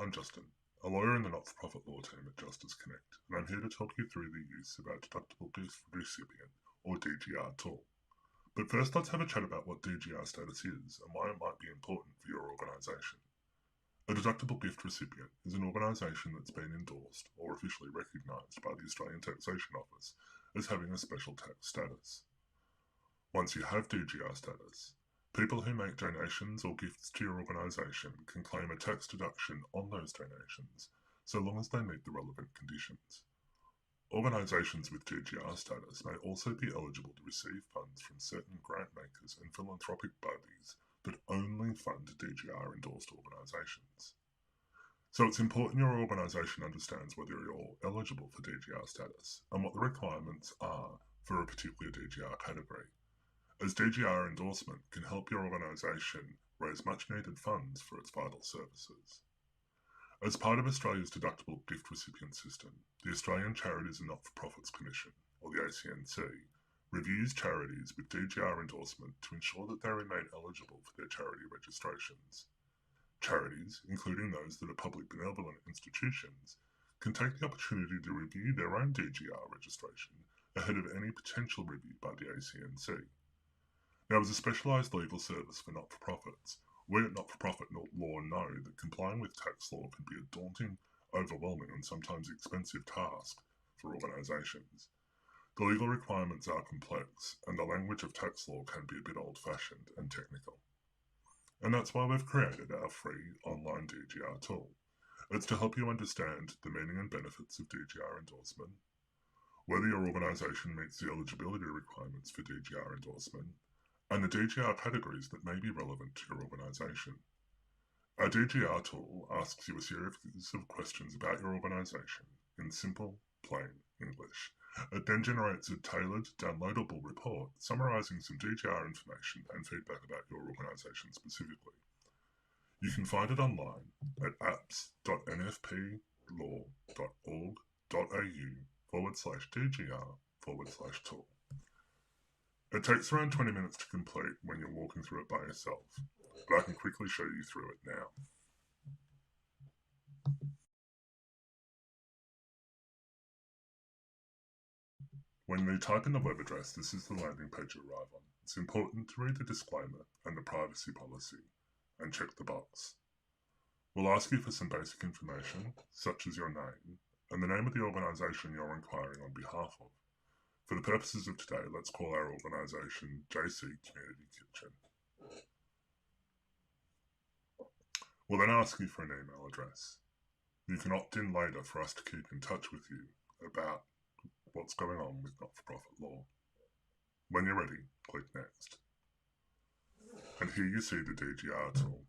I'm Justin, a lawyer in the not-for-profit law team at Justice Connect, and I'm here to talk you through the use of our deductible gift recipient, or DGR tool. But first, let's have a chat about what DGR status is and why it might be important for your organisation. A deductible gift recipient is an organisation that's been endorsed or officially recognised by the Australian Taxation Office as having a special tax status. Once you have DGR status, people who make donations or gifts to your organisation can claim a tax deduction on those donations, so long as they meet the relevant conditions. Organisations with DGR status may also be eligible to receive funds from certain grant makers and philanthropic bodies that only fund DGR endorsed organisations. So it's important your organisation understands whether you're eligible for DGR status and what the requirements are for a particular DGR category, as DGR endorsement can help your organisation raise much needed funds for its vital services. As part of Australia's deductible gift recipient system, the Australian Charities and Not-for-Profits Commission, or the ACNC, reviews charities with DGR endorsement to ensure that they remain eligible for their charity registrations. Charities, including those that are public benevolent institutions, can take the opportunity to review their own DGR registration ahead of any potential review by the ACNC. Now, as a specialised legal service for not-for-profits, we at Not-for-Profit Law know that complying with tax law can be a daunting, overwhelming and sometimes expensive task for organisations. The legal requirements are complex, and the language of tax law can be a bit old-fashioned and technical. And that's why we've created our free online DGR tool. It's to help you understand the meaning and benefits of DGR endorsement, whether your organisation meets the eligibility requirements for DGR endorsement, and the DGR categories that may be relevant to your organisation. Our DGR tool asks you a series of questions about your organisation in simple, plain English. It then generates a tailored, downloadable report summarising some DGR information and feedback about your organisation specifically. You can find it online at apps.nfp.org.au/DGR/tool. It takes around 20 minutes to complete when you're walking through it by yourself, but I can quickly show you through it now. When you type in the web address, this is the landing page you arrive on. It's important to read the disclaimer and the privacy policy and check the box. We'll ask you for some basic information, such as your name and the name of the organisation you're inquiring on behalf of. For the purposes of today, let's call our organisation JC Community Kitchen. We'll then ask you for an email address. You can opt in later for us to keep in touch with you about what's going on with not-for-profit law. When you're ready, click Next. And here you see the DGR tool.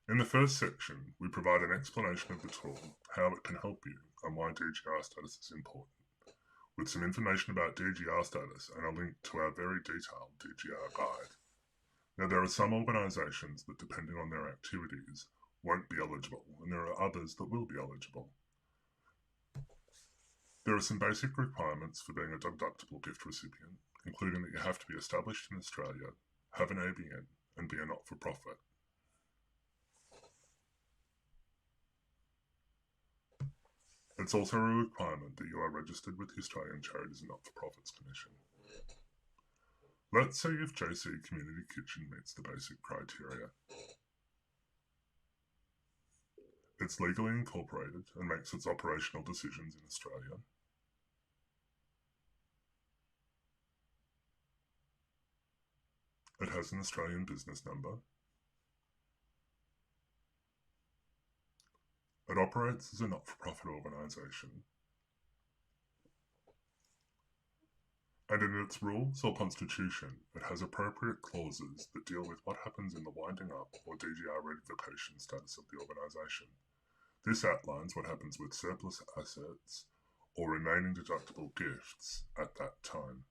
In the first section, we provide an explanation of the tool, how it can help you, and why DGR status is important, with some information about DGR status and a link to our very detailed DGR guide. Now, there are some organisations that, depending on their activities, won't be eligible, and there are others that will be eligible. There are some basic requirements for being a deductible gift recipient, including that you have to be established in Australia, have an ABN, and be a not-for-profit. It's also a requirement that you are registered with the Australian Charities and Not-for-Profits Commission. Let's say if JC Community Kitchen meets the basic criteria. It's legally incorporated and makes its operational decisions in Australia. It has an Australian business number. It operates as a not-for-profit organisation. And in its rules or constitution, it has appropriate clauses that deal with what happens in the winding up or DGR revocation status of the organisation. This outlines what happens with surplus assets or remaining deductible gifts at that time.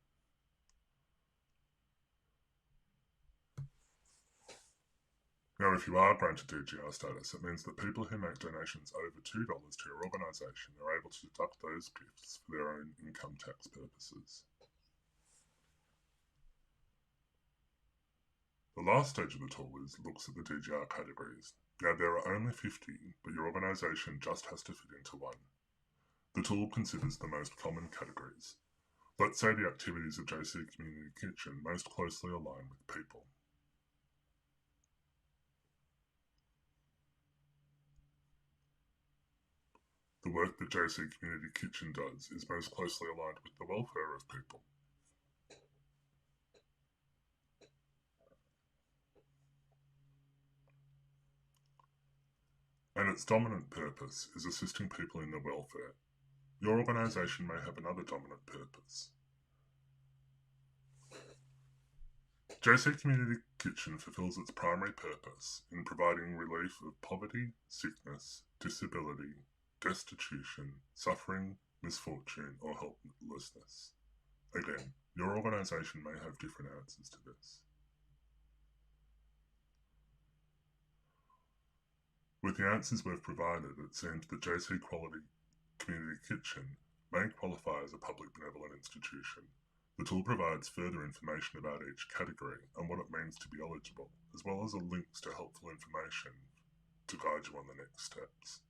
Now, if you are granted DGR status, it means that people who make donations over $2 to your organisation are able to deduct those gifts for their own income tax purposes. The last stage of the tool looks at the DGR categories. Now, there are only 50, but your organisation just has to fit into one. The tool considers the most common categories. Let's say the activities of JC Community Kitchen most closely align with people. The work that JC Community Kitchen does is most closely aligned with the welfare of people. And its dominant purpose is assisting people in their welfare. Your organisation may have another dominant purpose. JC Community Kitchen fulfills its primary purpose in providing relief of poverty, sickness, disability, destitution, suffering, misfortune, or helplessness. Again, your organisation may have different answers to this. With the answers we've provided, it seems that JC Quality Community Kitchen may qualify as a public benevolent institution. The tool provides further information about each category and what it means to be eligible, as well as links to helpful information to guide you on the next steps.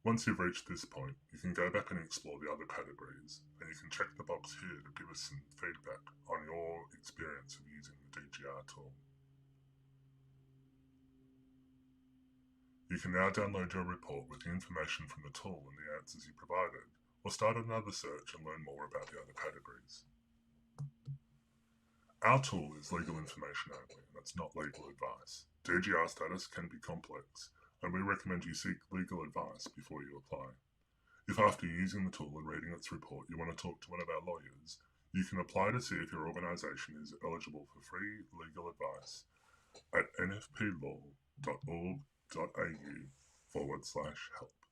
Once you've reached this point, you can go back and explore the other categories, and you can check the box here to give us some feedback on your experience of using the DGR tool. You can now download your report with the information from the tool and the answers you provided, or start another search and learn more about the other categories. Our tool is legal information only, and it's not legal advice. DGR status can be complex, and we recommend you seek legal advice before you apply. If after using the tool and reading its report you want to talk to one of our lawyers, you can apply to see if your organisation is eligible for free legal advice at nfplaw.org.au/help.